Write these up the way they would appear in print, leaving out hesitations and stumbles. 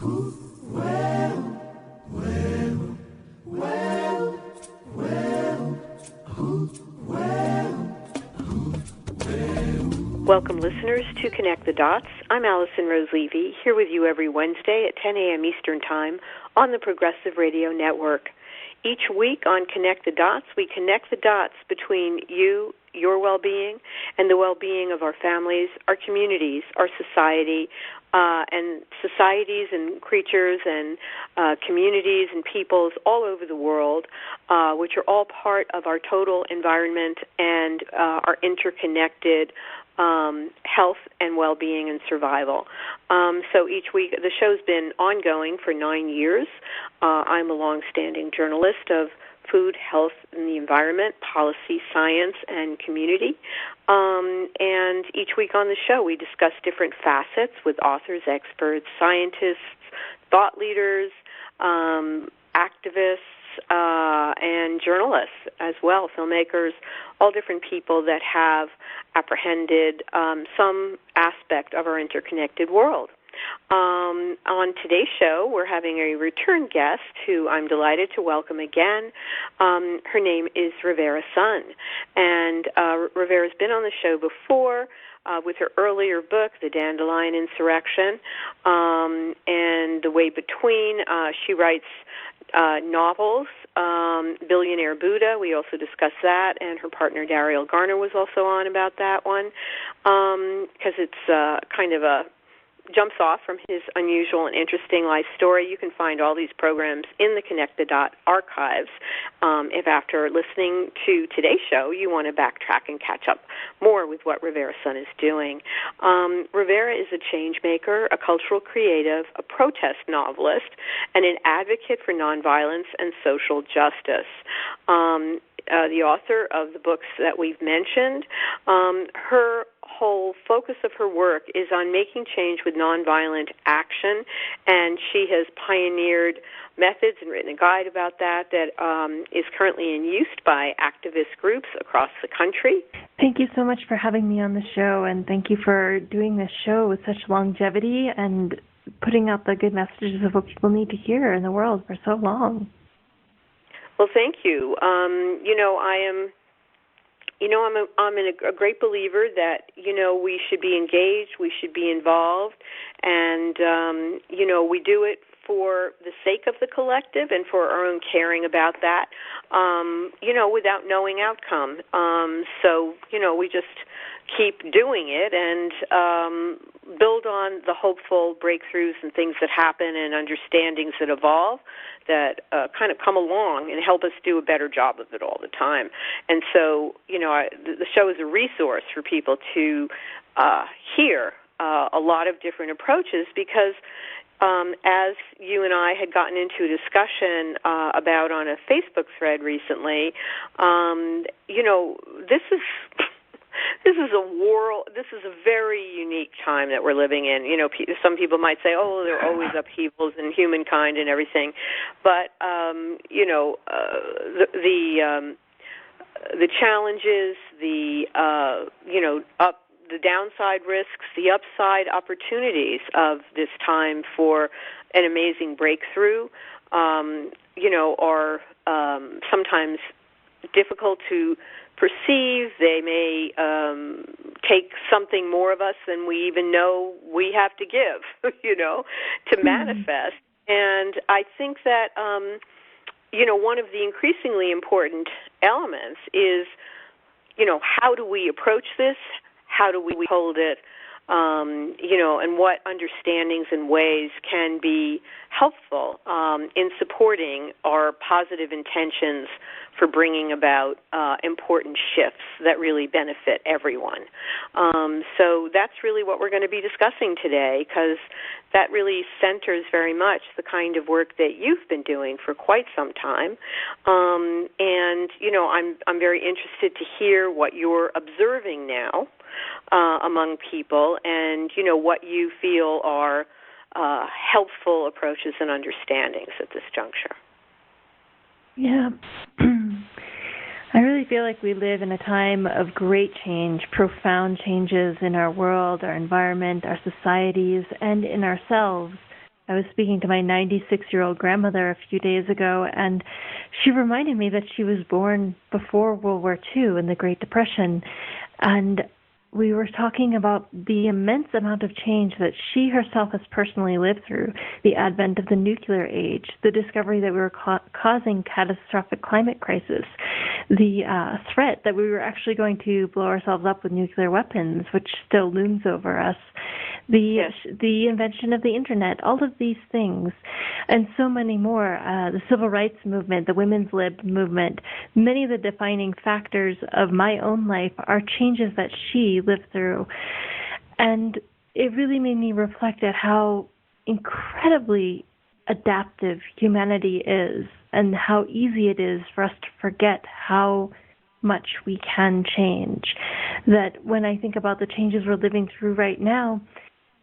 Welcome, listeners, to Connect the Dots. I'm Alison Rose Levy, here with you every Wednesday at 10 a.m. Eastern Time on the Progressive Radio Network. Each week on Connect the Dots, we connect the dots between you, your well-being, and the well-being of our families, our communities, our society, and societies and creatures and communities and peoples all over the world, which are all part of our total environment and our interconnected health and well-being and survival. So each week, the show's been ongoing for 9 years. I'm a long-standing journalist of food, health, and the environment, policy, science, and community. And each week on the show, we discuss different facets with authors, experts, scientists, thought leaders, activists, and journalists as well, filmmakers, all different people that have apprehended some aspect of our interconnected world. On today's show, we're having a return guest who I'm delighted to welcome again. Her name is Rivera Sun, and Rivera's been on the show before with her earlier book, The Dandelion Insurrection, and The Way Between. She writes novels, Billionaire Buddha. We also discussed that, and her partner Daryl Garner was also on about that one, because it's kind of jumps off from his unusual and interesting life story. You can find all these programs in the Connect the Dot archives. If after listening to today's show you want to backtrack and catch up more with what Rivera Sun is doing. Rivera is a change maker, a cultural creative, a protest novelist, and an advocate for nonviolence and social justice. The author of the books that we've mentioned, her whole focus of her work is on making change with nonviolent action, and she has pioneered methods and written a guide about that is currently in use by activist groups across the country. Thank you so much for having me on the show, and thank you for doing this show with such longevity and putting out the good messages of what people need to hear in the world for so long. Well, thank you. I'm a great believer that, we should be engaged, we should be involved, and, we do it for the sake of the collective and for our own caring about that, without knowing outcome. So, we just keep doing it and build on the hopeful breakthroughs and things that happen and understandings that evolve that kind of come along and help us do a better job of it all the time. And so, the show is a resource for people to hear a lot of different approaches because as you and I had gotten into a discussion about on a Facebook thread recently, this is a very unique time that we're living in. Some people might say, oh, there are always upheavals in humankind and everything. But, the challenges, the downside risks, the upside opportunities of this time for an amazing breakthrough, are sometimes difficult to perceive. They may take something more of us than we even know we have to give, to manifest. And I think that, one of the increasingly important elements is, how do we approach this? How do we hold it? And what understandings and ways can be helpful in supporting our positive intentions for bringing about important shifts that really benefit everyone. So that's really what we're going to be discussing today, because that really centers very much the kind of work that you've been doing for quite some time. And I'm very interested to hear what you're observing now among people, and what you feel are helpful approaches and understandings at this juncture. Yeah. I really feel like we live in a time of great change, profound changes in our world, our environment, our societies, and in ourselves. I was speaking to my 96-year-old grandmother a few days ago, and she reminded me that she was born before World War II in the Great Depression. And we were talking about the immense amount of change that she herself has personally lived through, the advent of the nuclear age, the discovery that we were causing catastrophic climate crisis, the threat that we were actually going to blow ourselves up with nuclear weapons, which still looms over us, the invention of the internet, all of these things, and so many more, the civil rights movement, the women's lib movement. Many of the defining factors of my own life are changes that she lived through. And it really made me reflect at how incredibly adaptive humanity is and how easy it is for us to forget how much we can change. That when I think about the changes we're living through right now,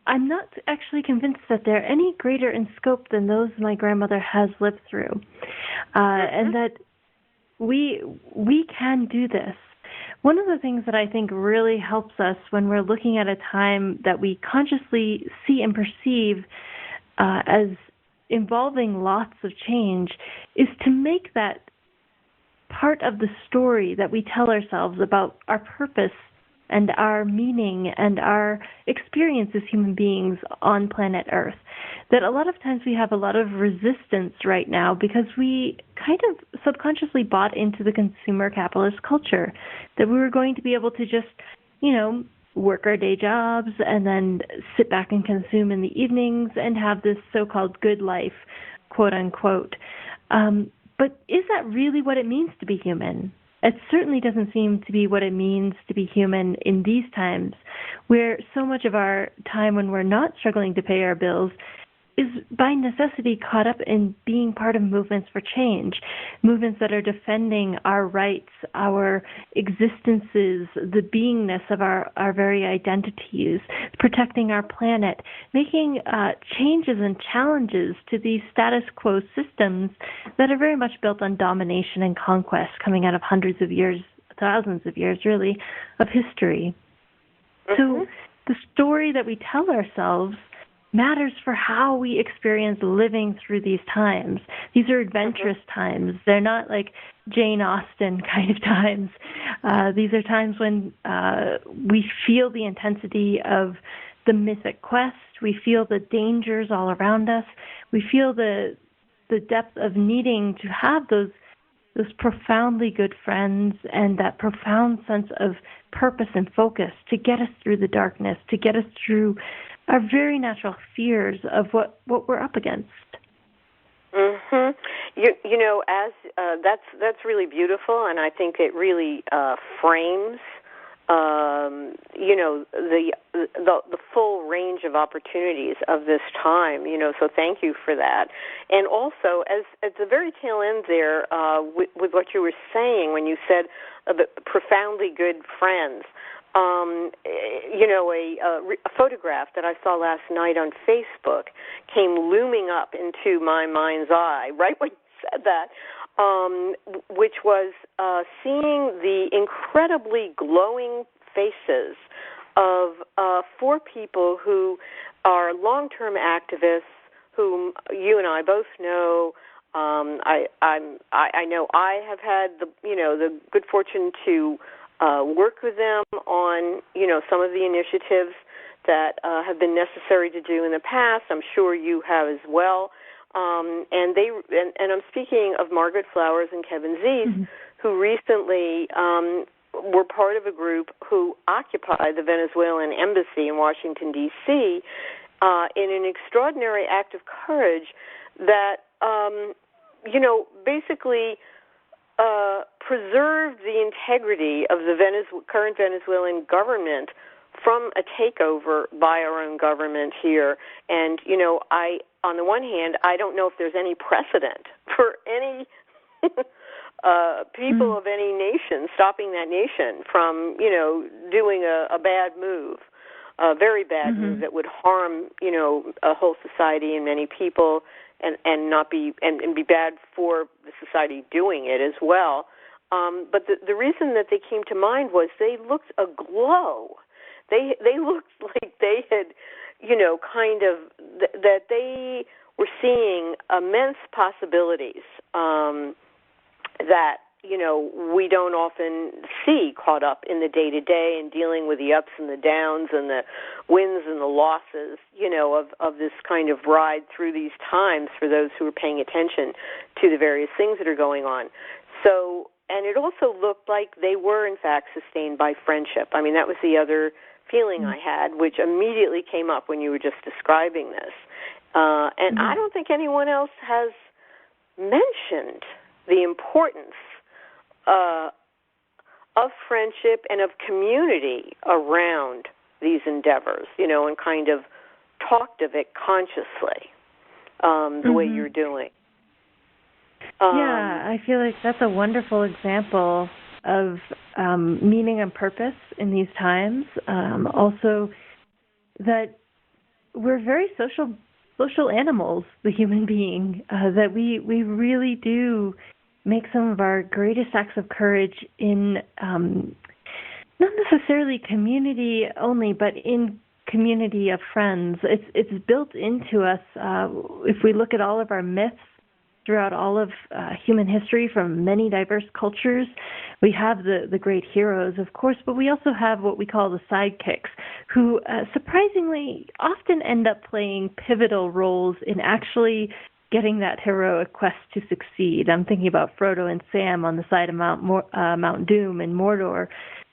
I'm not actually convinced that they're any greater in scope than those my grandmother has lived through, and that we can do this. One of the things that I think really helps us when we're looking at a time that we consciously see and perceive as involving lots of change is to make that part of the story that we tell ourselves about our purpose and our meaning and our experience as human beings on planet Earth. That a lot of times we have a lot of resistance right now because we kind of subconsciously bought into the consumer capitalist culture, that we were going to be able to just, work our day jobs and then sit back and consume in the evenings and have this so-called good life, quote unquote. But is that really what it means to be human? It certainly doesn't seem to be what it means to be human in these times, where so much of our time when we're not struggling to pay our bills is by necessity caught up in being part of movements for change, movements that are defending our rights, our existences, the beingness of our very identities, protecting our planet, making changes and challenges to these status quo systems that are very much built on domination and conquest coming out of hundreds of years, thousands of years really, of history. So the story that we tell ourselves matters for how we experience living through these times. These are adventurous times. They're not like Jane Austen kind of times. These are times when we feel the intensity of the mythic quest. We feel the dangers all around us. We feel the depth of needing to have those profoundly good friends and that profound sense of purpose and focus to get us through the darkness, to get us through our very natural fears of what we're up against. As that's really beautiful, and I think it really frames the full range of opportunities of this time. So thank you for that. And also, as at the very tail end there, with what you were saying when you said profoundly good friends. A photograph that I saw last night on Facebook came looming up into my mind's eye right when you said that, which was seeing the incredibly glowing faces of 4 people who are long-term activists, whom you and I both know. I know I have had the good fortune to work with them on, some of the initiatives that have been necessary to do in the past. I'm sure you have as well. And I'm speaking of Margaret Flowers and Kevin Zeese, who recently were part of a group who occupied the Venezuelan embassy in Washington, D.C., in an extraordinary act of courage that, basically preserved the integrity of the current Venezuelan government from a takeover by our own government here. And, on the one hand, I don't know if there's any precedent for any people of any nation stopping that nation from, doing a bad move, a very bad move that would harm, a whole society and many people, and not be and be bad for the society doing it as well. But the reason that they came to mind was they looked aglow. They looked like they had, kind of that they were seeing immense possibilities that, we don't often see caught up in the day-to-day and dealing with the ups and the downs and the wins and the losses, of this kind of ride through these times for those who are paying attention to the various things that are going on. So, and it also looked like they were, in fact, sustained by friendship. I mean, that was the other feeling I had, which immediately came up when you were just describing this. And I don't think anyone else has mentioned the importance of friendship and of community around these endeavors, and kind of talked of it consciously, the way you're doing. Yeah, I feel like that's a wonderful example of meaning and purpose in these times. Also, that we're very social animals, the human being, that we really do make some of our greatest acts of courage in not necessarily community only, but in community of friends. It's built into us. If we look at all of our myths throughout all of human history from many diverse cultures, we have the great heroes, of course, but we also have what we call the sidekicks, who surprisingly often end up playing pivotal roles in actually getting that heroic quest to succeed. I'm thinking about Frodo and Sam on the side of Mount Doom in Mordor,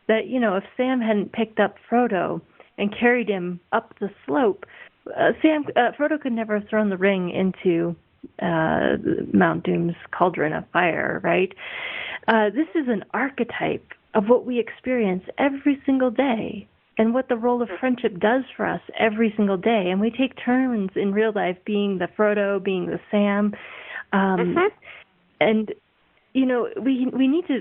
that, if Sam hadn't picked up Frodo and carried him up the slope, Frodo could never have thrown the ring into Mount Doom's cauldron of fire, right? This is an archetype of what we experience every single day and what the role of friendship does for us every single day. And we take turns in real life being the Frodo, being the Sam. And, we need to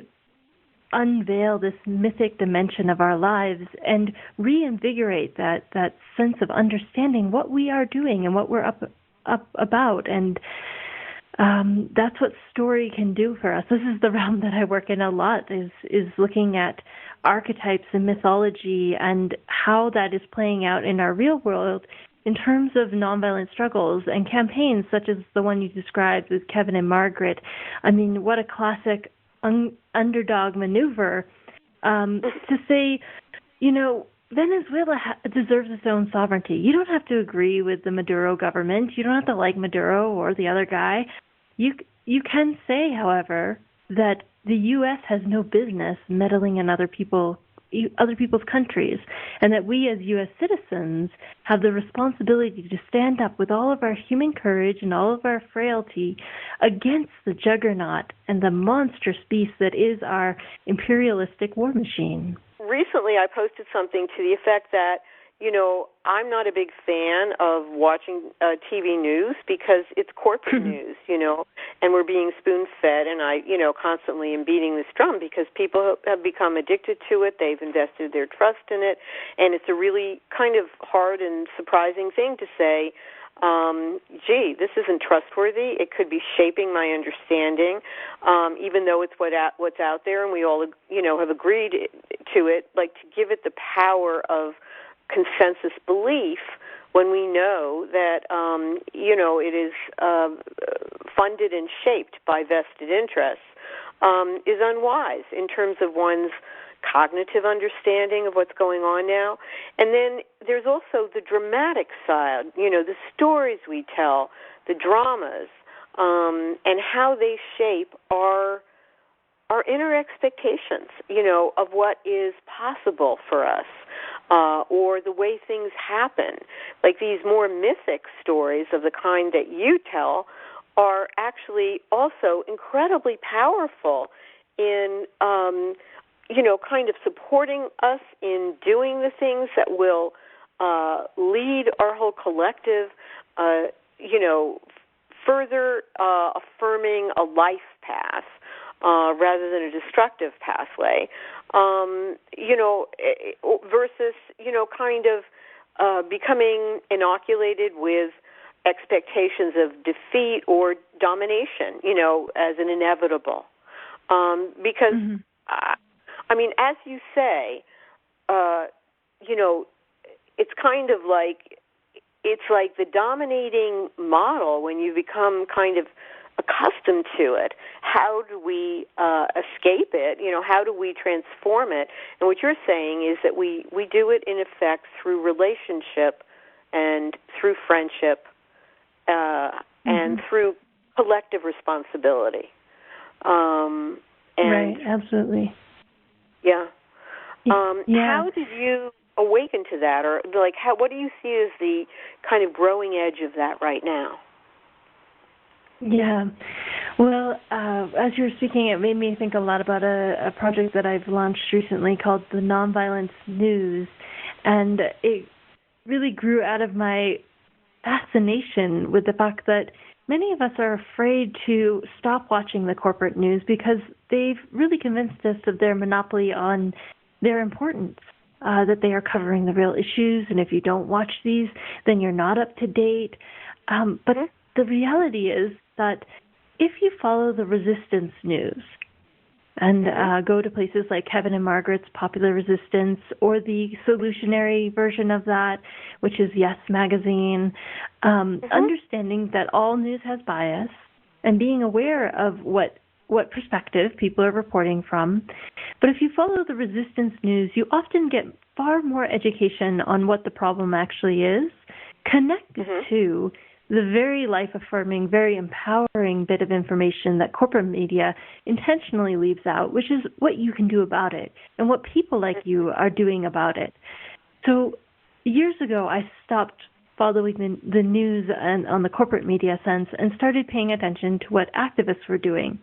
unveil this mythic dimension of our lives and reinvigorate that sense of understanding what we are doing and what we're up about. And that's what story can do for us. This is the realm that I work in a lot, is looking at archetypes and mythology and how that is playing out in our real world in terms of nonviolent struggles and campaigns such as the one you described with Kevin and Margaret. I mean, what a classic underdog maneuver to say, Venezuela deserves its own sovereignty. You don't have to agree with the Maduro government. You don't have to like Maduro or the other guy. You can say, however, that the U.S. has no business meddling in other people's countries, and that we as U.S. citizens have the responsibility to stand up with all of our human courage and all of our frailty against the juggernaut and the monstrous beast that is our imperialistic war machine. Recently, I posted something to the effect that, I'm not a big fan of watching TV news because it's corporate news, and we're being spoon-fed, and I, constantly am beating this drum because people have become addicted to it. They've invested their trust in it, and it's a really kind of hard and surprising thing to say, gee, this isn't trustworthy. It could be shaping my understanding, even though it's what's out there, and we all, have agreed to it, like to give it the power of consensus belief when we know that, it is funded and shaped by vested interests, is unwise in terms of one's cognitive understanding of what's going on now. And then there's also the dramatic side, the stories we tell, the dramas, and how they shape our inner expectations, of what is possible for us, or the way things happen. Like these more mythic stories of the kind that you tell are actually also incredibly powerful in, kind of supporting us in doing the things that will lead our whole collective, further affirming a life path rather than a destructive pathway, versus, kind of becoming inoculated with expectations of defeat or domination, as an inevitable. Because, as you say, it's kind of like it's like the dominating model when you become kind of accustomed to it. How do we escape it? How do we transform it? And what you're saying is that we do it in effect through relationship and through friendship and through collective responsibility. Right, absolutely. Yeah. How did you awaken to that, or what do you see as the kind of growing edge of that right now? Yeah. Well, as you were speaking, it made me think a lot about a project that I've launched recently called the Nonviolence News, and it really grew out of my fascination with the fact that many of us are afraid to stop watching the corporate news because they've really convinced us of their monopoly on their importance, that they are covering the real issues, and if you don't watch these, then you're not up to date. But the reality is that if you follow the resistance news and go to places like Kevin and Margaret's Popular Resistance or the solutionary version of that, which is Yes Magazine, understanding that all news has bias and being aware of what perspective people are reporting from. But if you follow the resistance news, you often get far more education on what the problem actually is, connected to the very life-affirming, very empowering bit of information that corporate media intentionally leaves out, which is what you can do about it and what people like you are doing about it. So years ago, I stopped following the news and on the corporate media sense and started paying attention to what activists were doing.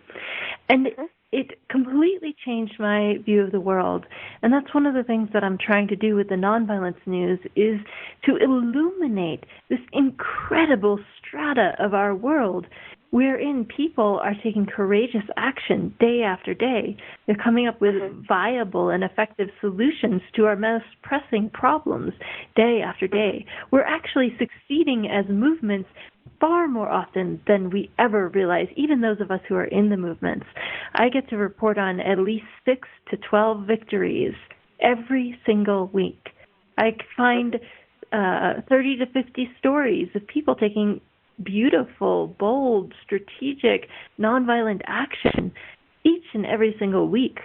And it completely changed my view of the world. And that's one of the things that I'm trying to do with the Nonviolence News, is to illuminate this incredible strata of our world wherein people are taking courageous action day after day. They're coming up with viable and effective solutions to our most pressing problems day after day. We're actually succeeding as movements far more often than we ever realize, even those of us who are in the movements. I get to report on at least 6 to 12 victories every single week. I find 30 to 50 stories of people taking beautiful, bold, strategic, nonviolent action each and every single week.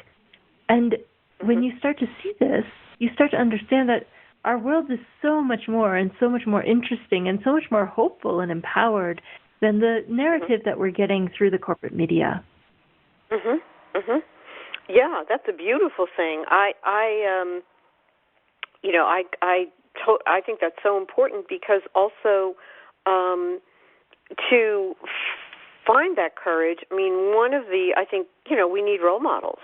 And when you start to see this, you start to understand that our world is so much more and so much more interesting and so much more hopeful and empowered than the narrative that we're getting through the corporate media. Yeah, that's a beautiful thing. I think that's so important, because also to find that courage, I think we need role models.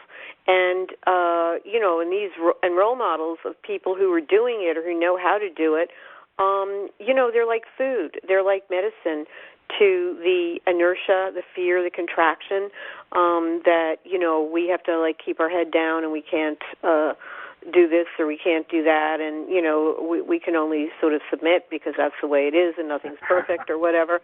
And, and role models of people who are doing it or who know how to do it, they're like food. They're like medicine to the inertia, the fear, the contraction, that, we have to, keep our head down and we can't do this or we can't do that, and, we can only sort of submit because that's the way it is and nothing's perfect or whatever.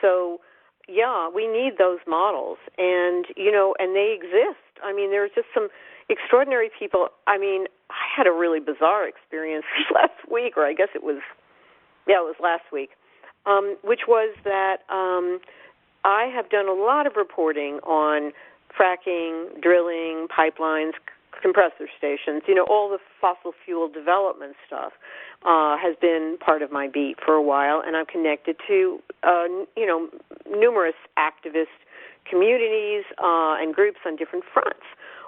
So, yeah, we need those models, and, and they exist. There's just some extraordinary people. I had a really bizarre experience last week, or I guess it was last week, which was that I have done a lot of reporting on fracking, drilling, pipelines, compressor stations, all the fossil fuel development stuff has been part of my beat for a while, and I'm connected to, numerous activist communities and groups on different fronts.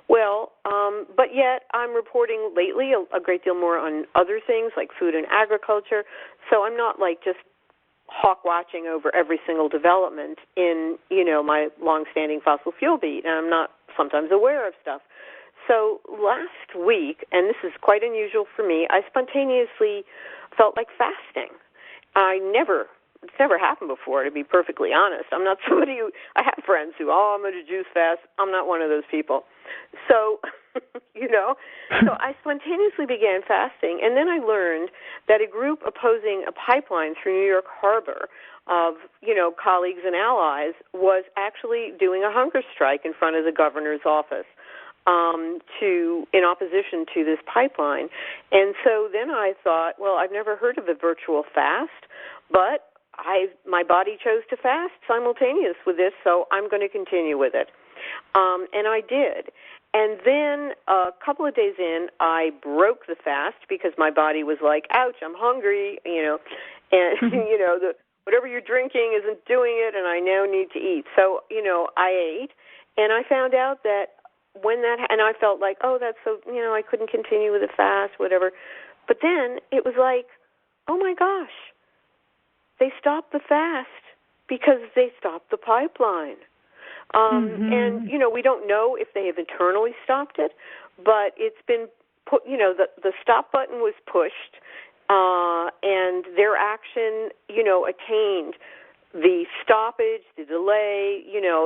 Well, but yet I'm reporting lately a great deal more on other things like food and agriculture, so I'm not just hawk watching over every single development in, my long-standing fossil fuel beat, and I'm not sometimes aware of stuff. So last week, and this is quite unusual for me, I spontaneously felt like fasting. It's never happened before, to be perfectly honest. I'm not somebody I have friends who, I'm going to juice fast. I'm not one of those people. So, so I spontaneously began fasting, and then I learned that a group opposing a pipeline through New York Harbor of, colleagues and allies was actually doing a hunger strike in front of the governor's office. in opposition to this pipeline. And so then I thought, well, I've never heard of a virtual fast, but my body chose to fast simultaneous with this, so I'm going to continue with it. And I did. And then a couple of days in, I broke the fast because my body was like, ouch, I'm hungry, and, whatever you're drinking isn't doing it, and I now need to eat. So, I ate, and I found out that and I felt like, oh, that's so, I couldn't continue with the fast, whatever. But then it was like, oh, my gosh, they stopped the fast because they stopped the pipeline. And, we don't know if they have internally stopped it, but it's been put, the stop button was pushed, and their action, attained the stoppage, the delay,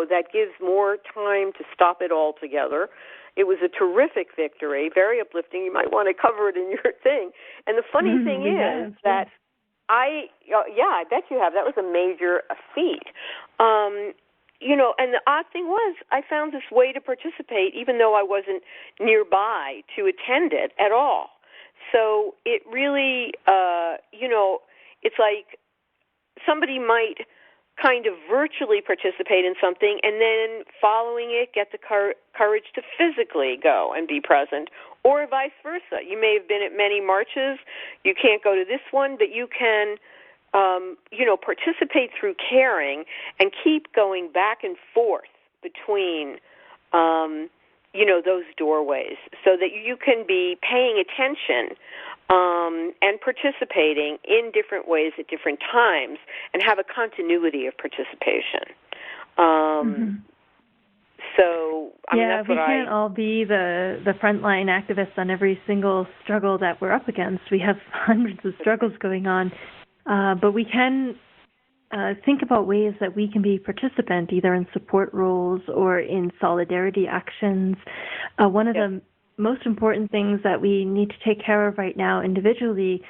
that gives more time to stop it altogether. It was a terrific victory, very uplifting. You might want to cover it in your thing. And the funny thing is that I bet you have. That was a major feat. And the odd thing was I found this way to participate even though I wasn't nearby to attend it at all. So it really, it's like somebody might kind of virtually participate in something and then following it get the courage to physically go and be present, or vice versa. You may have been at many marches. You can't go to this one, but you can participate through caring and keep going back and forth between, those doorways so that you can be paying attention and participating in different ways at different times and have a continuity of participation. So, that's we can't all be the frontline activists on every single struggle that we're up against. We have hundreds of struggles going on. But we can think about ways that we can be participant, either in support roles or in solidarity actions. One of the most important things that we need to take care of right now individually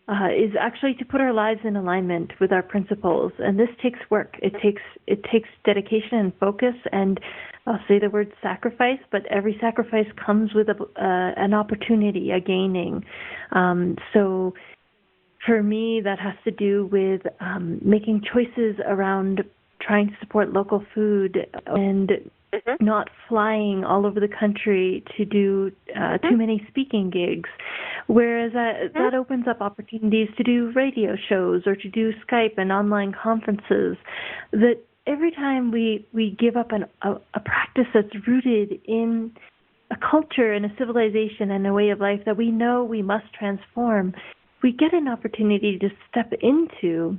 is actually to put our lives in alignment with our principles. And this takes work. It takes dedication and focus, and I'll say the word sacrifice, but every sacrifice comes with an opportunity, a gaining. So for me, that has to do with making choices around trying to support local food and not flying all over the country to do too many speaking gigs, whereas that opens up opportunities to do radio shows or to do Skype and online conferences. That every time we give up a practice that's rooted in a culture and a civilization and a way of life that we know we must transform, we get an opportunity to step into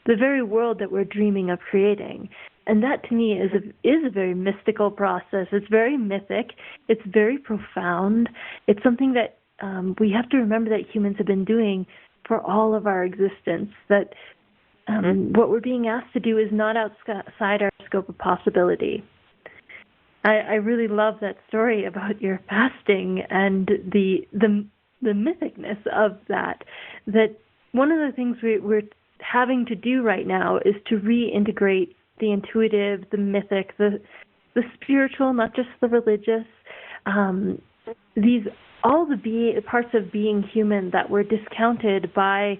the very world that we're dreaming of creating. And that, to me, is a very mystical process. It's very mythic. It's very profound. It's something that we have to remember that humans have been doing for all of our existence, that what we're being asked to do is not outside our scope of possibility. I really love that story about your fasting and the mythicness of that one of the things we're having to do right now is to reintegrate the intuitive, the mythic, the spiritual, not just the religious, all the parts of being human that were discounted by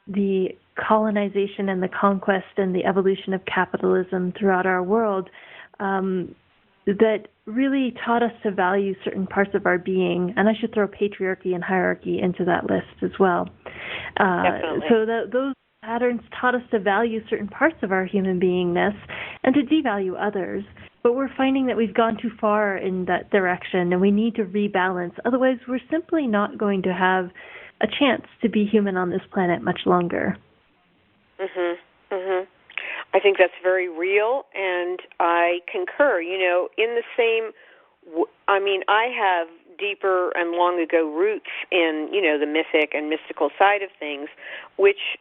the colonization and the conquest and the evolution of capitalism throughout our world, that really taught us to value certain parts of our being. And I should throw patriarchy and hierarchy into that list as well. So those patterns taught us to value certain parts of our human beingness and to devalue others. But we're finding that we've gone too far in that direction, and we need to rebalance. Otherwise, we're simply not going to have a chance to be human on this planet much longer. I think that's very real, and I concur. In the same, I have deeper and long ago roots in, the mythic and mystical side of things, which,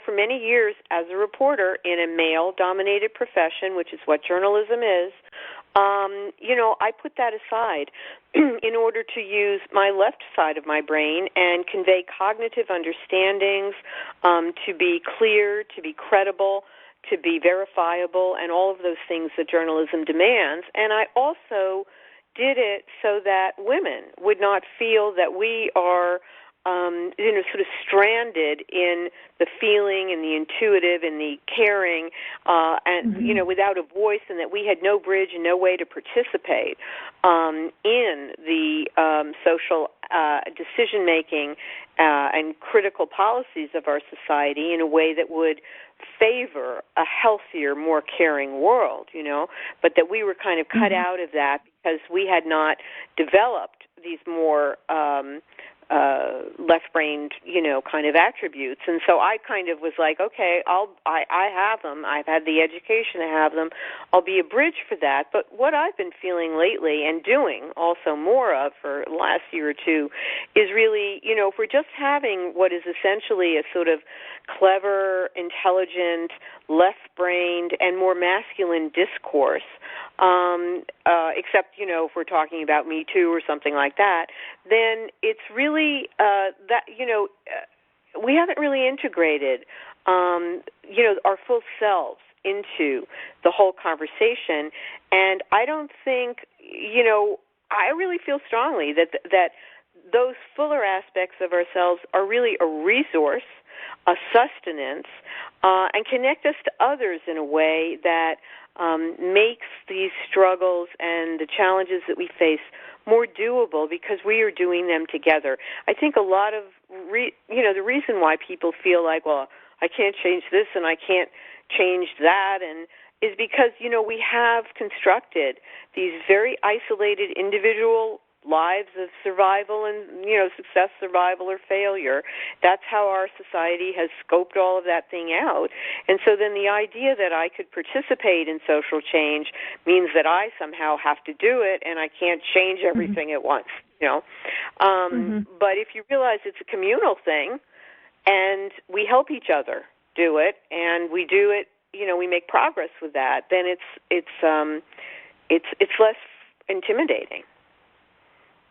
for many years as a reporter in a male-dominated profession, which is what journalism is, I put that aside in order to use my left side of my brain and convey cognitive understandings, to be clear, to be credible, to be verifiable, and all of those things that journalism demands. And I also did it so that women would not feel that we are sort of stranded in the feeling and the intuitive and the caring, and without a voice, and that we had no bridge and no way to participate in the social decision making and critical policies of our society in a way that would favor a healthier, more caring world, but that we were kind of cut out of that because we had not developed these more left-brained, kind of attributes. And so I kind of was like, okay, I have them. I've had the education to have them. I'll be a bridge for that. But what I've been feeling lately and doing also more of for the last year or two is really, if we're just having what is essentially a sort of clever, intelligent, left-brained, and more masculine discourse, except, if we're talking about Me Too or something like that, then it's really we haven't really integrated, our full selves into the whole conversation. And I don't think, I really feel strongly that those fuller aspects of ourselves are really a resource, a sustenance, and connect us to others in a way that makes these struggles and the challenges that we face more doable because we are doing them together. I think a lot of, the reason why people feel like, well, I can't change this and I can't change that, and is because, we have constructed these very isolated individual lives of survival and, success, survival, or failure. That's how our society has scoped all of that thing out. And so then the idea that I could participate in social change means that I somehow have to do it and I can't change everything at once, But if you realize it's a communal thing and we help each other do it and we do it, we make progress with that, then it's less intimidating.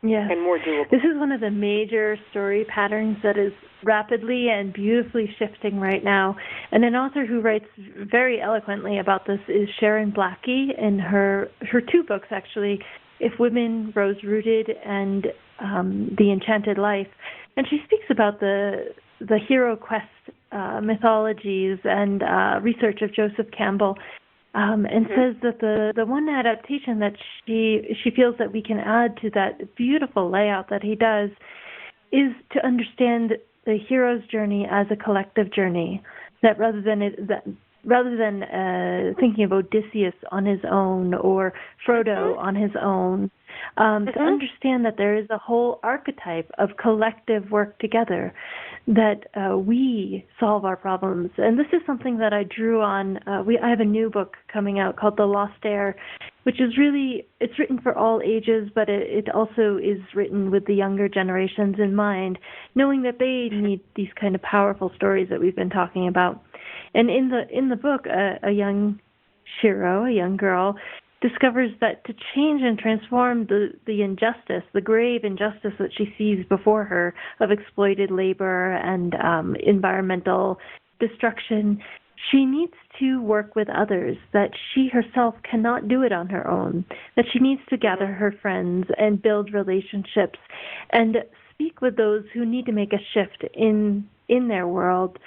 Yes. And more doable. This is one of the major story patterns that is rapidly and beautifully shifting right now. And an author who writes very eloquently about this is Sharon Blackie in her two books, actually, If Women Rose Rooted and The Enchanted Life. And she speaks about the hero quest mythologies and research of Joseph Campbell. And says that the one adaptation that she feels that we can add to that beautiful layout that he does is to understand the hero's journey as a collective journey. That rather than thinking of Odysseus on his own or Frodo on his own, to understand that there is a whole archetype of collective work together, that we solve our problems. And this is something that I drew on. I have a new book coming out called The Lost Heir, which is it's written for all ages, but it also is written with the younger generations in mind, knowing that they need these kind of powerful stories that we've been talking about. And in the book, a young Shiro, a young girl, discovers that to change and transform the injustice, the grave injustice that she sees before her of exploited labor and environmental destruction, she needs to work with others, that she herself cannot do it on her own, that she needs to gather her friends and build relationships and speak with those who need to make a shift in their world.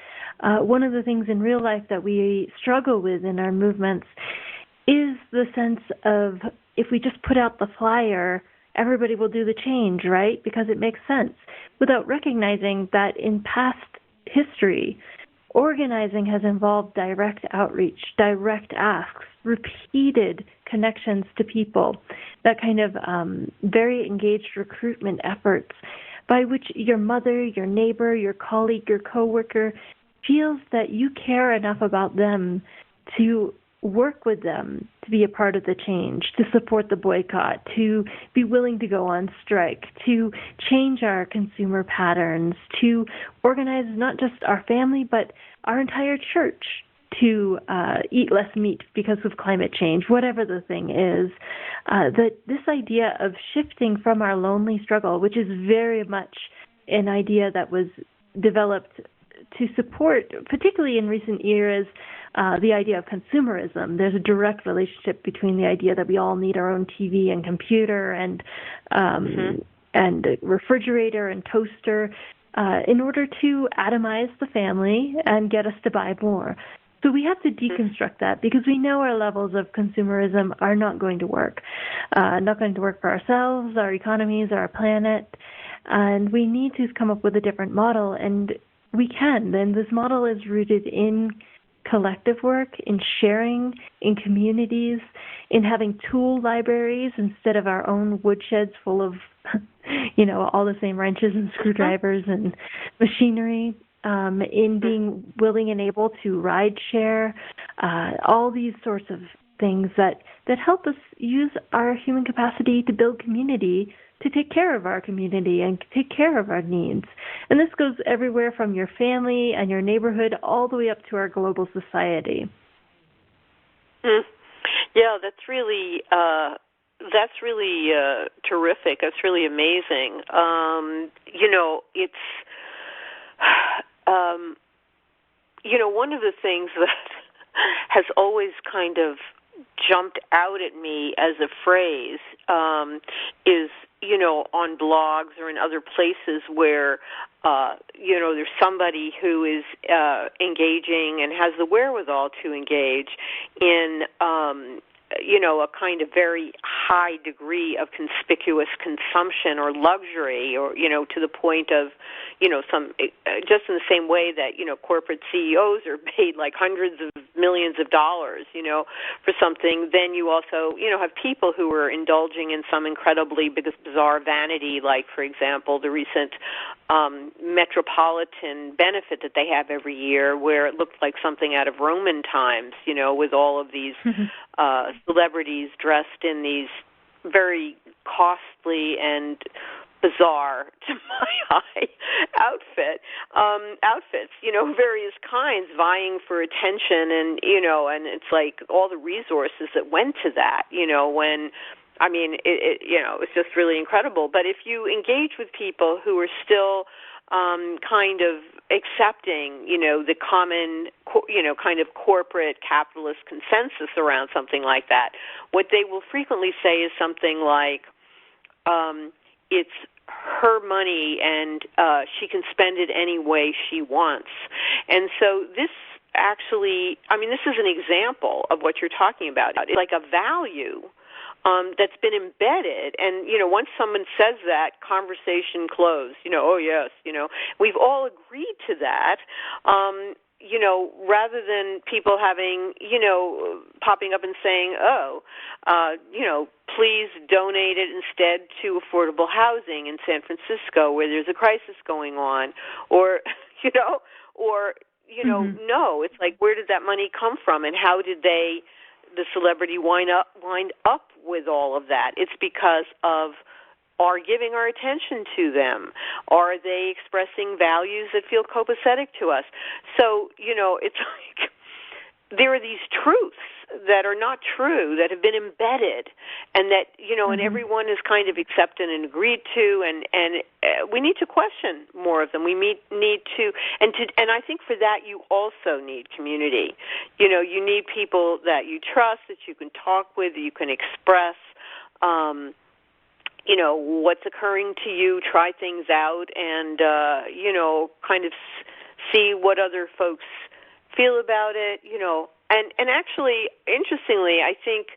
One of the things in real life that we struggle with in our movements is the sense of if we just put out the flyer, everybody will do the change, right? Because it makes sense, without recognizing that in past history, organizing has involved direct outreach, direct asks, repeated connections to people, that kind of very engaged recruitment efforts by which your mother, your neighbor, your colleague, your coworker feels that you care enough about them to work with them to be a part of the change, to support the boycott, to be willing to go on strike, to change our consumer patterns, to organize not just our family, but our entire church to eat less meat because of climate change, whatever the thing is. That this idea of shifting from our lonely struggle, which is very much an idea that was developed to support, particularly in recent years, the idea of consumerism. There's a direct relationship between the idea that we all need our own TV and computer and refrigerator and toaster in order to atomize the family and get us to buy more. So we have to deconstruct that because we know our levels of consumerism are not going to work. Not going to work for ourselves, our economies, our planet. And we need to come up with a different model, and we can. And this model is rooted in collective work, in sharing, in communities, in having tool libraries instead of our own woodsheds full of, all the same wrenches and screwdrivers and machinery, in being willing and able to ride share, all these sorts of things that help us use our human capacity to build community, to take care of our community and take care of our needs. And this goes everywhere from your family and your neighborhood all the way up to our global society. Yeah, that's really terrific. That's really amazing. It's one of the things that has always kind of jumped out at me as a phrase is, on blogs or in other places where, there's somebody who is engaging and has the wherewithal to engage in, a kind of very high degree of conspicuous consumption or luxury, or, to the point of, some, just in the same way that, corporate CEOs are paid like hundreds of millions of dollars, for something. Then you also, have people who are indulging in some incredibly bizarre vanity, like, for example, the recent metropolitan benefit that they have every year, where it looked like something out of Roman times, with all of these celebrities dressed in these very costly and bizarre, to my eye, outfits, various kinds, vying for attention, and it's like all the resources that went to that, it's just really incredible. But if you engage with people who are still kind of accepting, the common, kind of corporate capitalist consensus around something like that, what they will frequently say is something like, it's her money and she can spend it any way she wants. And so this actually, this is an example of what you're talking about. It's like a value that's been embedded, and once someone says that, conversation closed. Oh yes, we've all agreed to that. Rather than people having, popping up and saying, please donate it instead to affordable housing in San Francisco where there's a crisis going on, or, no, it's like, where did that money come from, and how did the celebrity wind up with all of that? It's because of our giving our attention to them. Are they expressing values that feel copacetic to us? So, it's like there are these truths that are not true, that have been embedded, and that, and everyone has kind of accepted and agreed to, and we need to question more of them. We need to, and I think for that you also need community. You need people that you trust, that you can talk with, that you can express, what's occurring to you, try things out, and, kind of see what other folks feel about it, And actually, interestingly, I think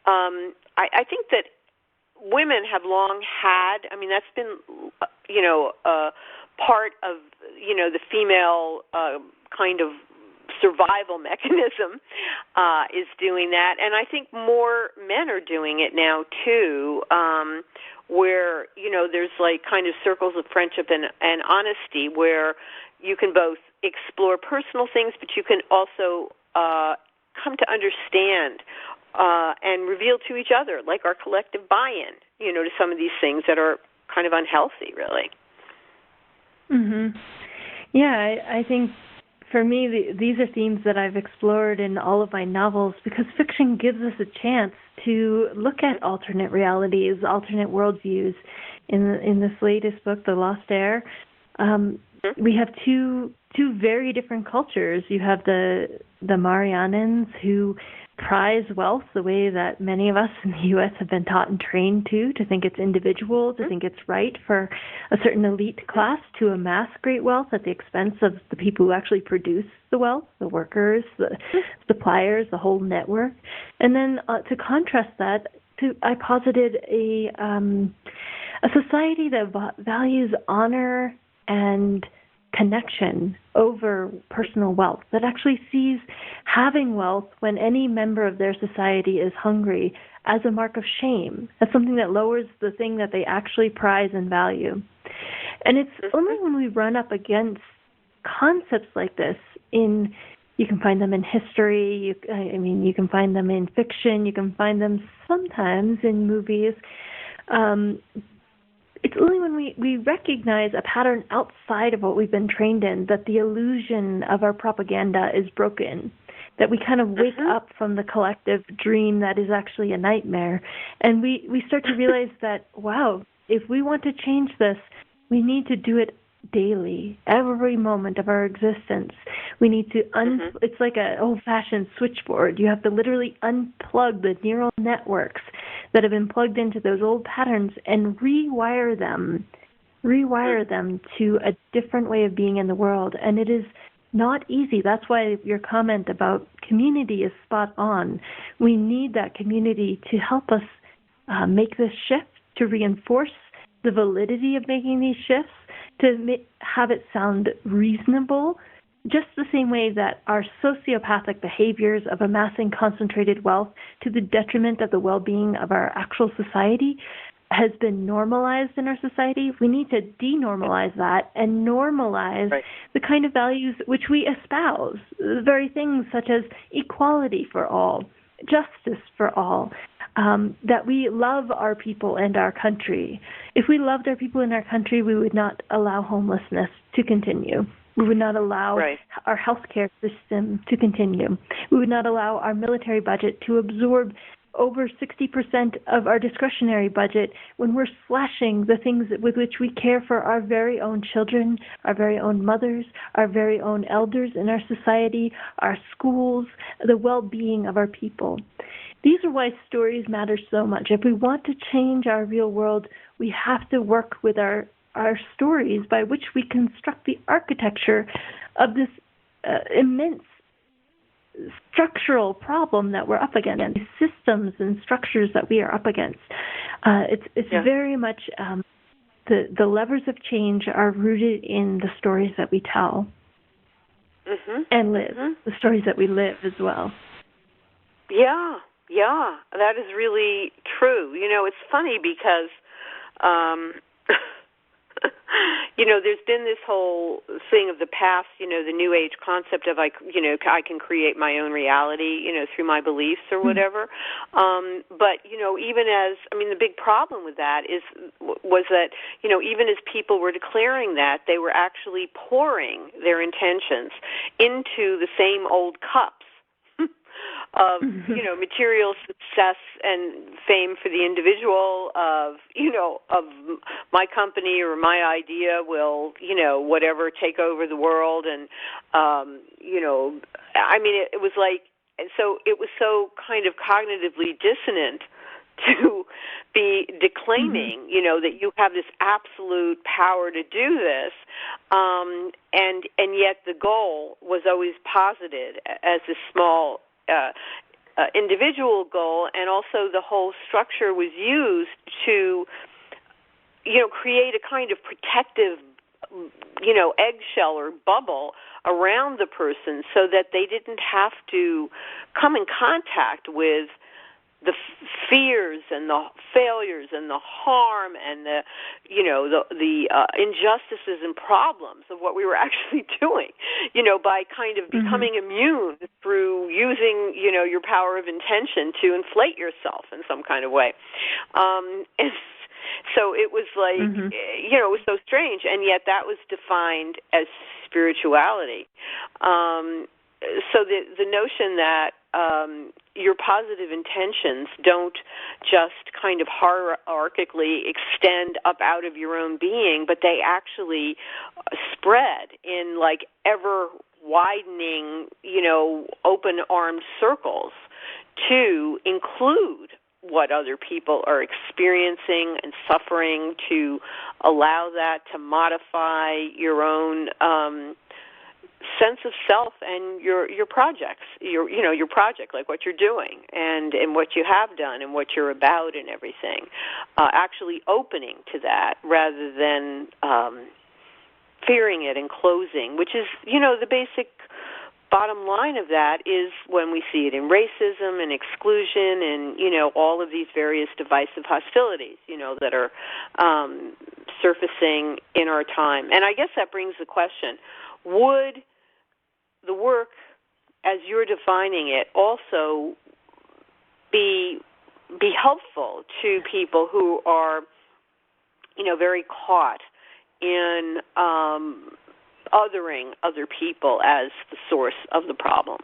that women have long had, that's been, part of, the female kind of survival mechanism is doing that. And I think more men are doing it now, too, where, there's like kind of circles of friendship and honesty where you can both explore personal things, but you can also come to understand and reveal to each other, like our collective buy-in, to some of these things that are kind of unhealthy, really. Yeah, I think for me, these are themes that I've explored in all of my novels because fiction gives us a chance to look at alternate realities, alternate worldviews. In this latest book, The Lost Heir, we have two very different cultures. You have the Marianans who prize wealth the way that many of us in the U.S. have been taught and trained to think it's individual, to think it's right for a certain elite class to amass great wealth at the expense of the people who actually produce the wealth, the workers, the suppliers, the whole network. And then to contrast that, I posited a society that values honor and connection over personal wealth, that actually sees having wealth when any member of their society is hungry as a mark of shame, as something that lowers the thing that they actually prize and value. And it's only when we run up against concepts like this you can find them in history, you can find them in fiction, you can find them sometimes in movies. It's only when we recognize a pattern outside of what we've been trained in that the illusion of our propaganda is broken, that we kind of wake up from the collective dream that is actually a nightmare. And we start to realize that, wow, if we want to change this, we need to do it daily, every moment of our existence. We need to it's like an old-fashioned switchboard. You have to literally unplug the neural networks that have been plugged into those old patterns and rewire them to a different way of being in the world. And it is not easy. That's why your comment about community is spot on. We need that community to help us make this shift, to reinforce the validity of making these shifts, to have it sound reasonable, just the same way that our sociopathic behaviors of amassing concentrated wealth to the detriment of the well-being of our actual society has been normalized in our society. We need to denormalize that and normalize the kind of values which we espouse, the very things such as equality for all, justice for all, that we love our people and our country. If we loved our people and our country, we would not allow homelessness to continue. We would not allow our healthcare system to continue. We would not allow our military budget to absorb over 60% of our discretionary budget when we're slashing the things with which we care for our very own children, our very own mothers, our very own elders in our society, our schools, the well-being of our people. These are why stories matter so much. If we want to change our real world, we have to work with our stories by which we construct the architecture of this immense structural problem that we're up against, and systems and structures that we are up against. It's very much the levers of change are rooted in the stories that we tell and live, the stories that we live as well. Yeah, that is really true. It's funny because there's been this whole thing of the past, the New Age concept of I can create my own reality, through my beliefs or whatever. But even the big problem with that was that even as people were declaring that, they were actually pouring their intentions into the same old cups of material success and fame for the individual, of my company or my idea will whatever take over the world, and it was like, so it was so kind of cognitively dissonant to be declaiming that you have this absolute power to do this, and yet the goal was always posited as a small individual goal, and also the whole structure was used to, create a kind of protective, eggshell or bubble around the person so that they didn't have to come in contact with the fears and the failures and the harm and the injustices and problems of what we were actually doing, by kind of becoming immune through using, your power of intention to inflate yourself in some kind of way. And so it was like, it was so strange, and yet that was defined as spirituality. So the notion that your positive intentions don't just kind of hierarchically extend up out of your own being, but they actually spread in like ever widening, open-armed circles to include what other people are experiencing and suffering, to allow that to modify your own sense of self and your projects, your project, like what you're doing and what you have done and what you're about and everything, actually opening to that rather than fearing it and closing, which is, the basic bottom line of that is when we see it in racism and exclusion and, all of these various divisive hostilities, that are surfacing in our time. And I guess that brings the question, would the work, as you're defining it, also be helpful to people who are, very caught in othering other people as the source of the problem?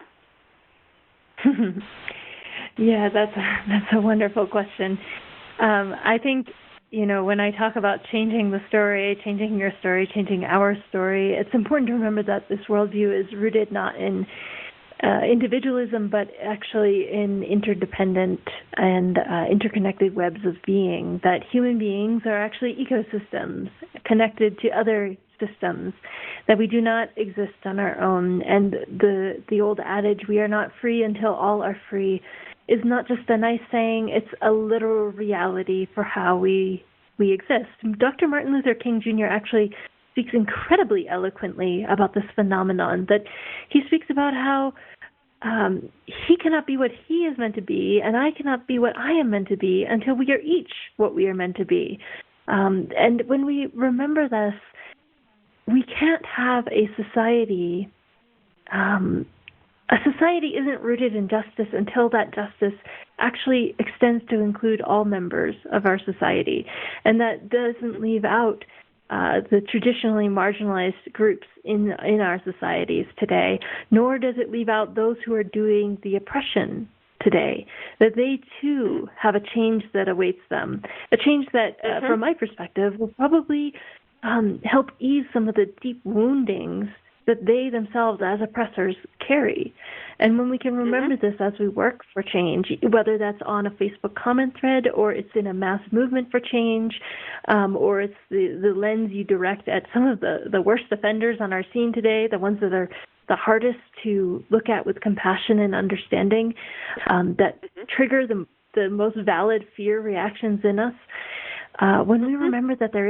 Yeah, that's a wonderful question. I think, when I talk about changing the story, changing your story, changing our story, it's important to remember that this worldview is rooted not in individualism, but actually in interdependent and interconnected webs of being, that human beings are actually ecosystems connected to other systems, that we do not exist on our own. And the old adage, we are not free until all are free, is not just a nice saying, it's a literal reality for how we exist. Dr. Martin Luther King Jr. actually speaks incredibly eloquently about this phenomenon, that he speaks about how he cannot be what he is meant to be, and I cannot be what I am meant to be until we are each what we are meant to be. And when we remember this, we can't have a society. A society isn't rooted in justice until that justice actually extends to include all members of our society. And that doesn't leave out the traditionally marginalized groups in our societies today, nor does it leave out those who are doing the oppression today, that they too have a change that awaits them, a change that, from my perspective, will probably help ease some of the deep woundings that they themselves as oppressors carry. And when we can remember this as we work for change, whether that's on a Facebook comment thread or it's in a mass movement for change, or it's the lens you direct at some of the worst offenders on our scene today, the ones that are the hardest to look at with compassion and understanding, that trigger the most valid fear reactions in us. When we remember that there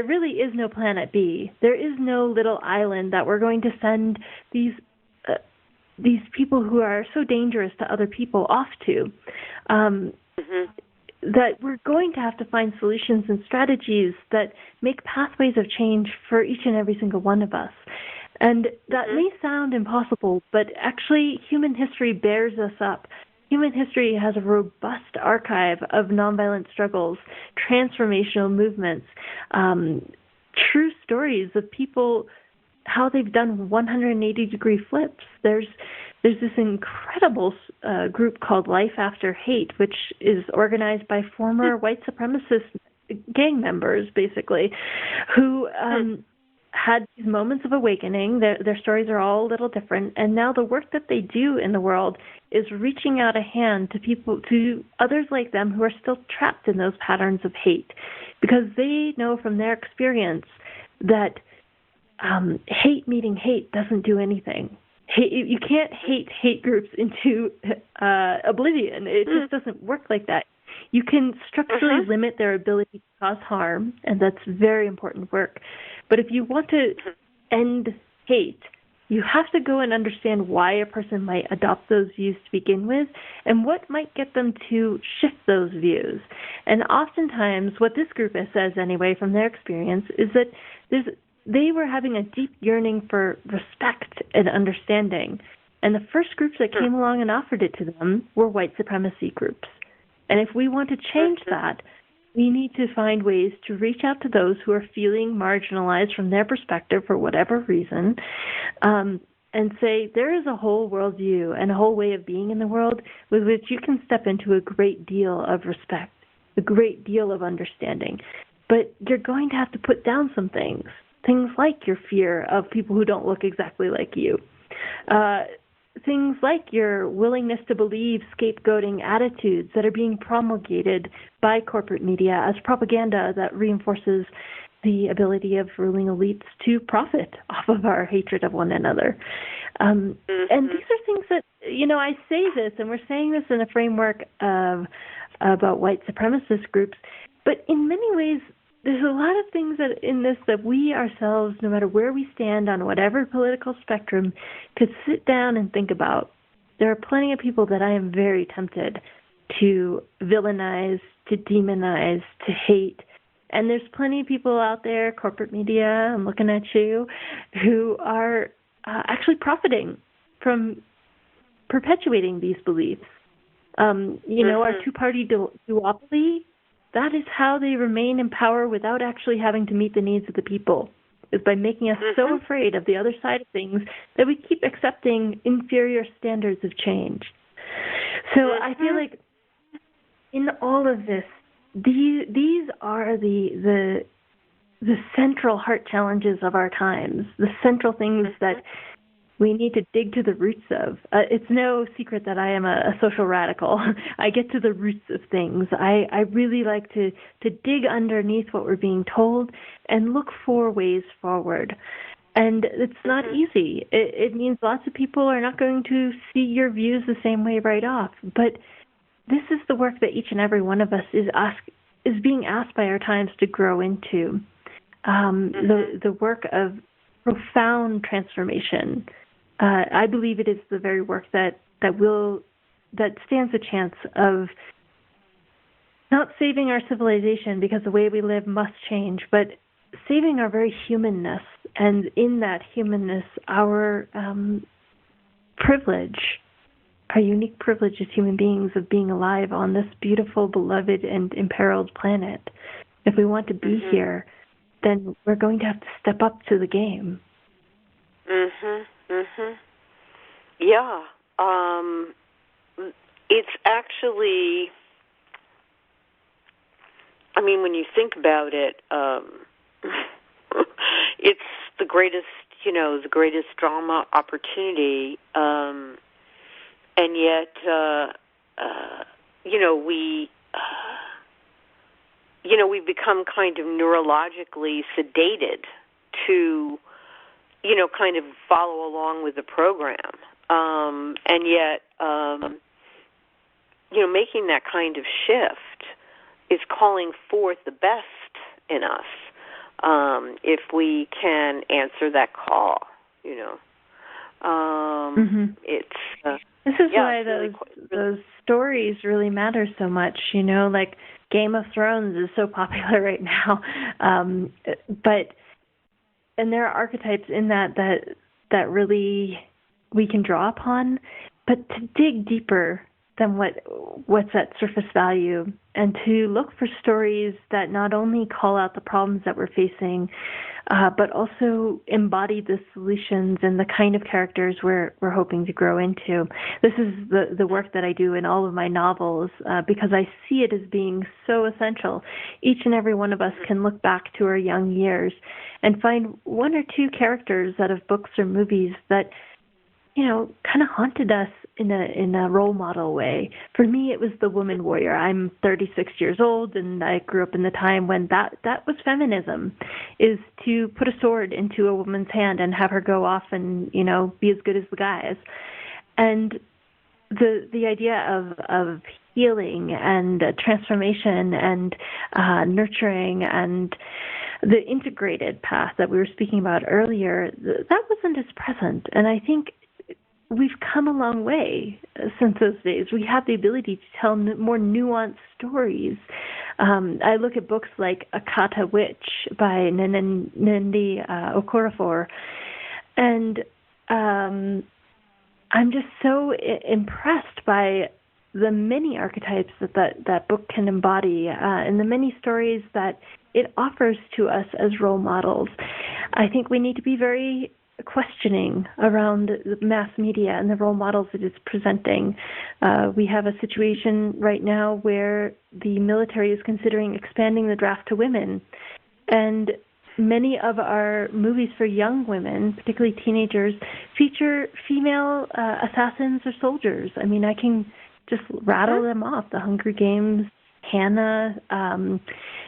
really is no planet B, there is no little island that we're going to send these people who are so dangerous to other people off to, that we're going to have to find solutions and strategies that make pathways of change for each and every single one of us. And that may sound impossible, but actually human history bears us up. Human history has a robust archive of nonviolent struggles, transformational movements, true stories of people, how they've done 180-degree flips. There's this incredible group called Life After Hate, which is organized by former white supremacist gang members, basically, who had these moments of awakening. Their stories are all a little different, and now the work that they do in the world is reaching out a hand to others like them who are still trapped in those patterns of hate, because they know from their experience that hate meeting hate doesn't do anything. You can't hate groups into oblivion. It just doesn't work like that. You can structurally limit their ability to cause harm, and that's very important work. But if you want to end hate, you have to go and understand why a person might adopt those views to begin with and what might get them to shift those views. And oftentimes, what this group says anyway from their experience is that they were having a deep yearning for respect and understanding. And the first groups that came along and offered it to them were white supremacy groups. And if we want to change that, we need to find ways to reach out to those who are feeling marginalized from their perspective for whatever reason, and and say there is a whole worldview and a whole way of being in the world with which you can step into a great deal of respect, a great deal of understanding. But you're going to have to put down some things like your fear of people who don't look exactly like you, things like your willingness to believe scapegoating attitudes that are being promulgated by corporate media as propaganda that reinforces the ability of ruling elites to profit off of our hatred of one another. And these are things that, I say this, and we're saying this in a framework about white supremacist groups, but in many ways, there's a lot of things in this that we ourselves, no matter where we stand on whatever political spectrum, could sit down and think about. There are plenty of people that I am very tempted to villainize, to demonize, to hate. And there's plenty of people out there, corporate media, I'm looking at you, who are actually profiting from perpetuating these beliefs. Our two-party duopoly, that is how they remain in power without actually having to meet the needs of the people, is by making us so afraid of the other side of things that we keep accepting inferior standards of change. So I feel like in all of this, these are the central heart challenges of our times, the central things that we need to dig to the roots of. It's no secret that I am a social radical. I get to the roots of things. I really like to dig underneath what we're being told and look for ways forward. And it's not easy. It means lots of people are not going to see your views the same way right off. But this is the work that each and every one of us is being asked by our times to grow into. The work of profound transformation. I believe it is the very work that stands a chance of not saving our civilization because the way we live must change, but saving our very humanness, and in that humanness, our privilege, our unique privilege as human beings of being alive on this beautiful, beloved, and imperiled planet. If we want to be here, then we're going to have to step up to the game. Yeah. It's actually, when you think about it, it's the greatest drama opportunity, and yet, we've become kind of neurologically sedated to, kind of follow along with the program. And yet, making that kind of shift is calling forth the best in us, if we can answer that call, It's this is why those stories really matter so much, like Game of Thrones is so popular right now. And there are archetypes in that really we can draw upon, but to dig deeper than what's at surface value, and to look for stories that not only call out the problems that we're facing, but also embody the solutions and the kind of characters we're hoping to grow into. This is the work that I do in all of my novels, because I see it as being so essential. Each and every one of us can look back to our young years and find one or two characters out of books or movies that kind of haunted us in a role model way. For me, it was the woman warrior. I'm 36 years old, and I grew up in the time when that was feminism, is to put a sword into a woman's hand and have her go off and, be as good as the guys. And the idea of healing and transformation and nurturing and the integrated path that we were speaking about earlier, that wasn't as present. And I think we've come a long way since those days. We have the ability to tell more nuanced stories. I look at books like Akata Witch by Nnedi Okorafor, and I'm just so impressed by the many archetypes that book can embody, and the many stories that it offers to us as role models. I think we need to be very questioning around the mass media and the role models it is presenting. We have a situation right now where the military is considering expanding the draft to women. And many of our movies for young women, particularly teenagers, feature female assassins or soldiers. I mean, I can just rattle them off. The Hunger Games, Hannah,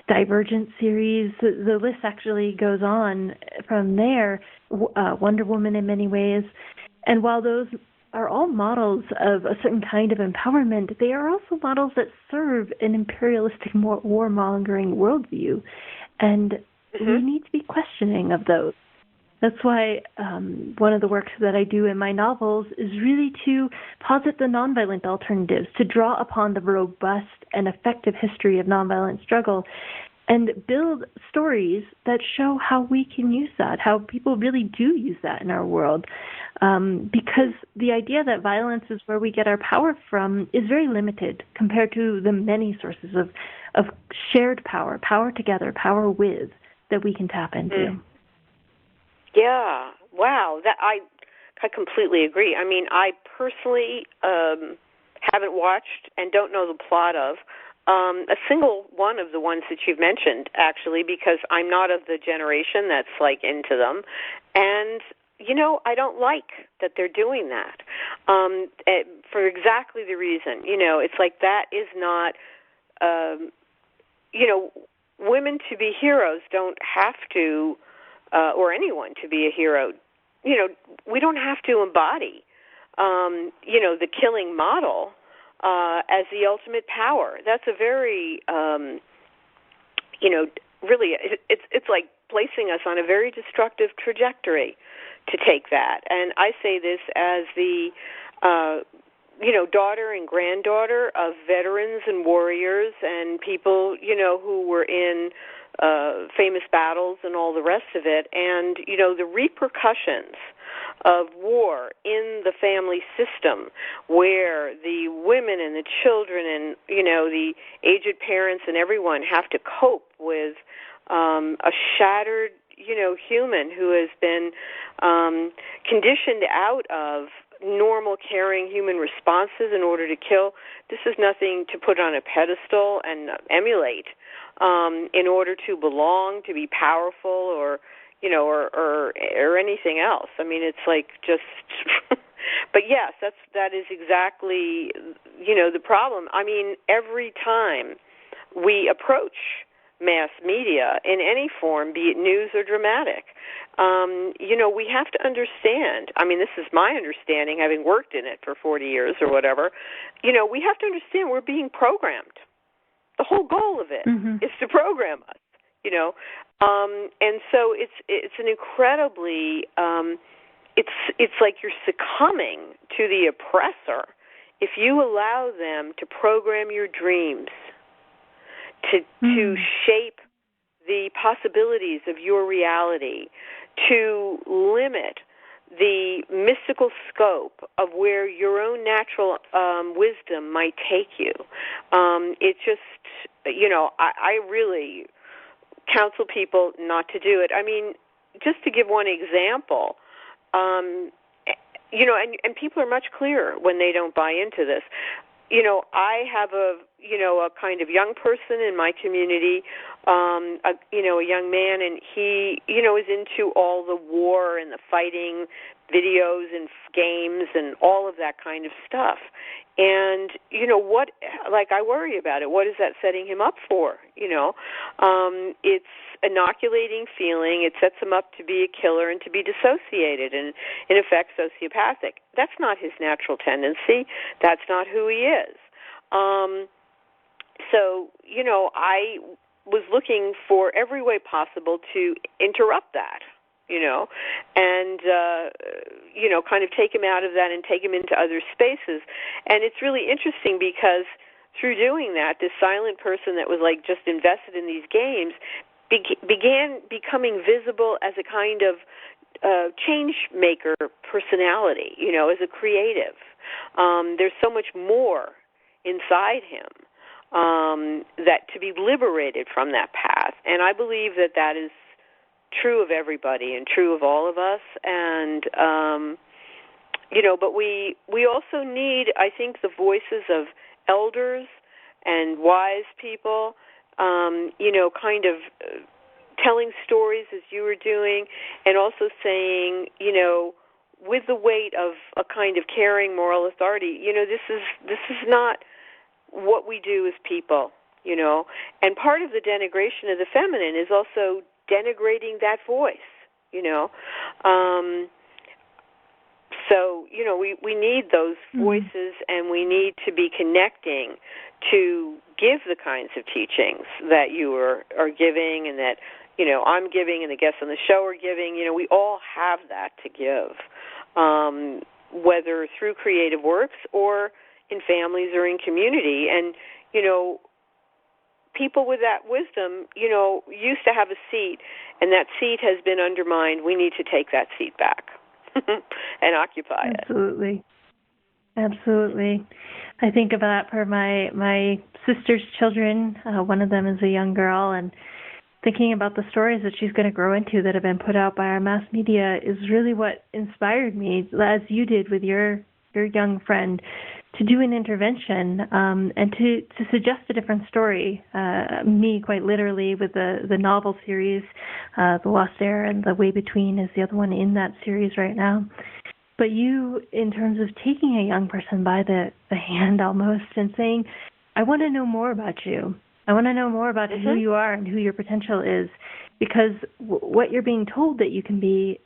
Divergent series. The list actually goes on from there. Wonder Woman in many ways. And while those are all models of a certain kind of empowerment, they are also models that serve an imperialistic, warmongering worldview. And we need to be questioning of those. That's why one of the works that I do in my novels is really to posit the nonviolent alternatives, to draw upon the robust and effective history of nonviolent struggle and build stories that show how we can use that, how people really do use that in our world. Because the idea that violence is where we get our power from is very limited compared to the many sources of shared power, power together, power with, that we can tap into. Yeah, wow. That I completely agree. I mean, I personally haven't watched and don't know the plot of a single one of the ones that you've mentioned, actually, because I'm not of the generation that's like into them, and I don't like that they're doing that for exactly the reason. It's like that is not. Women to be heroes don't have to. Or anyone to be a hero, we don't have to embody, the killing model as the ultimate power. That's a very, really, it's like placing us on a very destructive trajectory to take that. And I say this as the, daughter and granddaughter of veterans and warriors and people, who were in famous battles and all the rest of it, and the repercussions of war in the family system, where the women and the children and the aged parents and everyone have to cope with a shattered human who has been conditioned out of normal caring human responses in order to kill. This is nothing to put on a pedestal and emulate in order to belong, to be powerful, or anything else. I mean, it's like just. But yes, that is exactly the problem. I mean, every time we approach mass media in any form, be it news or dramatic, we have to understand. I mean, this is my understanding, having worked in it for 40 years or whatever. We have to understand we're being programmed. The whole goal of it is to program us, and so it's an incredibly it's like you're succumbing to the oppressor if you allow them to program your dreams, to shape the possibilities of your reality, to limit the mystical scope of where your own natural wisdom might take you. It just, I really counsel people not to do it. I mean, just to give one example, and people are much clearer when they don't buy into this. I have a kind of young person in my community, a young man, and he, is into all the war and the fighting videos and games and all of that kind of stuff. And, I worry about it. What is that setting him up for? It's inoculating feeling. It sets him up to be a killer and to be dissociated and, in effect, sociopathic. That's not his natural tendency. That's not who he is. So, I was looking for every way possible to interrupt that, and, kind of take him out of that and take him into other spaces. And it's really interesting because through doing that, this silent person that was like just invested in these games began becoming visible as a kind of change maker personality, as a creative. There's so much more inside him that to be liberated from that path. And I believe that is true of everybody and true of all of us. And but we also need, I think, the voices of elders and wise people, kind of telling stories as you were doing, and also saying, with the weight of a kind of caring moral authority, this is not what we do as people, And part of the denigration of the feminine is also denigrating that voice, So, we need those voices, and we need to be connecting to give the kinds of teachings that you are giving, and that, I'm giving, and the guests on the show are giving. We all have that to give, whether through creative works or in families or in community. And, people with that wisdom, used to have a seat, and that seat has been undermined. We need to take that seat back and occupy it. Absolutely. Absolutely. I think of that for my sister's children. One of them is a young girl, and thinking about the stories that she's going to grow into that have been put out by our mass media is really what inspired me, as you did with your young friend, to do an intervention and to suggest a different story. Me, quite literally, with the novel series, The Lost Heir, and The Way Between is the other one in that series right now. But you, in terms of taking a young person by the hand almost and saying, I want to know more about you. I want to know more about who you are and who your potential is, because what you're being told that you can be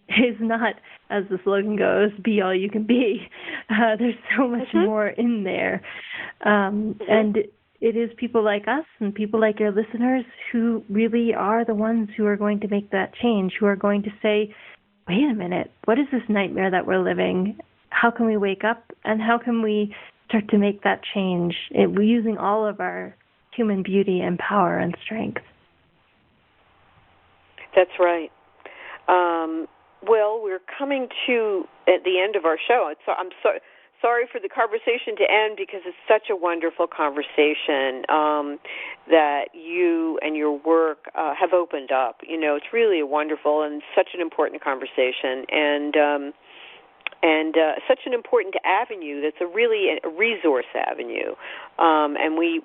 is not, as the slogan goes, be all you can be. There's so much more in there. And it is people like us and people like your listeners who really are the ones who are going to make that change, who are going to say, wait a minute, what is this nightmare that we're living? How can we wake up, and how can we start to make that change using all of our human beauty and power and strength? That's right. Well, we're coming to at the end of our show. I'm sorry for the conversation to end, because it's such a wonderful conversation that you and your work have opened up. It's really a wonderful and such an important conversation, and such an important avenue. That's really a resource avenue, and we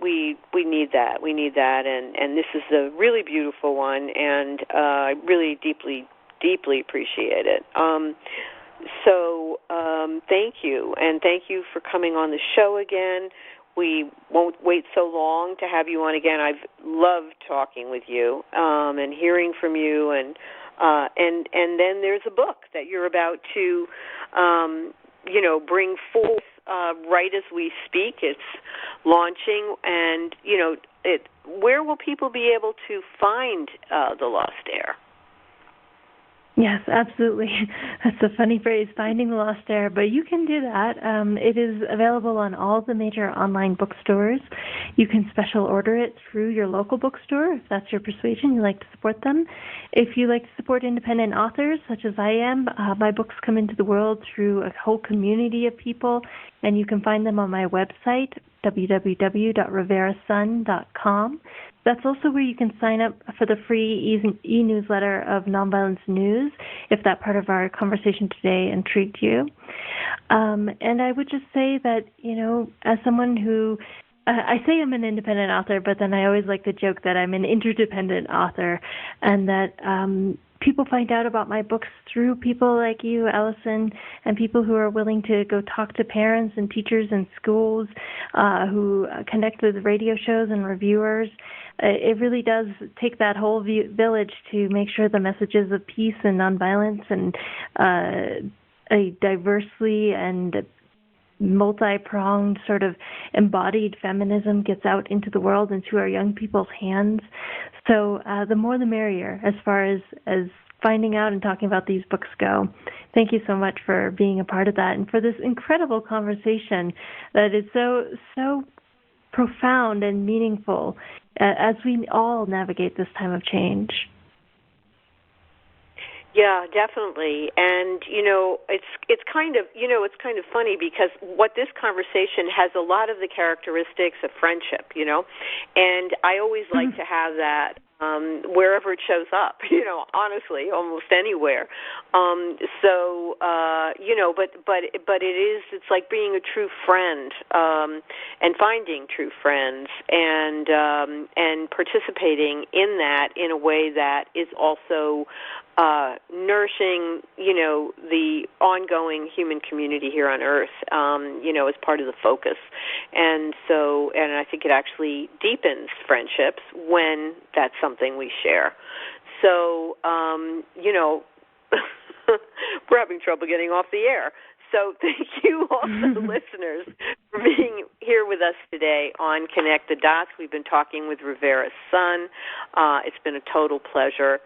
need that. We need that, and this is a really beautiful one, and I really deeply appreciate it. So thank you, and thank you for coming on the show again. We won't wait so long to have you on again. I've loved talking with you and hearing from you, and then there's a book that you're about to bring forth right as we speak. It's launching, and where will people be able to find The Lost Heir? Yes, absolutely. That's a funny phrase, finding the lost heir, but you can do that. It is available on all the major online bookstores. You can special order it through your local bookstore if that's your persuasion. You like to support them. If you like to support independent authors, such as I am, my books come into the world through a whole community of people, and you can find them on my website, www.riverasun.com. That's also where you can sign up for the free e-newsletter of Nonviolence News, if that part of our conversation today intrigued you. And I would just say that, as someone who, I say I'm an independent author, but then I always like to joke that I'm an interdependent author, and that people find out about my books through people like you, Alison, and people who are willing to go talk to parents and teachers in schools, who connect with radio shows and reviewers. It really does take that whole village to make sure the messages of peace and nonviolence and a diversely and multi-pronged sort of embodied feminism gets out into the world and to our young people's hands. So the more the merrier as far as finding out and talking about these books go. Thank you so much for being a part of that and for this incredible conversation that is so profound and meaningful as we all navigate this time of change. Yeah, definitely. And it's kind of funny, because what this conversation has a lot of the characteristics of friendship, and I always like to have that wherever it shows up, honestly, almost anywhere. But it's like being a true friend, and finding true friends, and participating in that in a way that is also nourishing, the ongoing human community here on Earth, as part of the focus. And I think it actually deepens friendships when that's something we share. So, we're having trouble getting off the air. So thank you also, listeners, for being here with us today on Connect the Dots. We've been talking with Rivera Sun. It's been a total pleasure.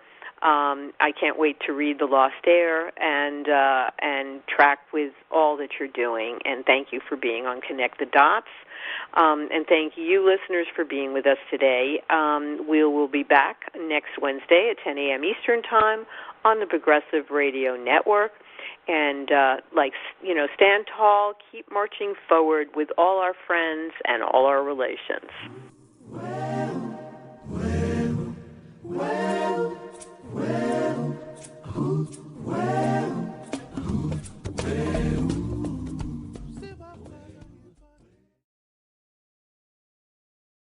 I can't wait to read The Lost Heir and track with all that you're doing. And thank you for being on Connect the Dots. And thank you, listeners, for being with us today. We will be back next Wednesday at 10 a.m. Eastern Time on the Progressive Radio Network. And, stand tall, keep marching forward with all our friends and all our relations.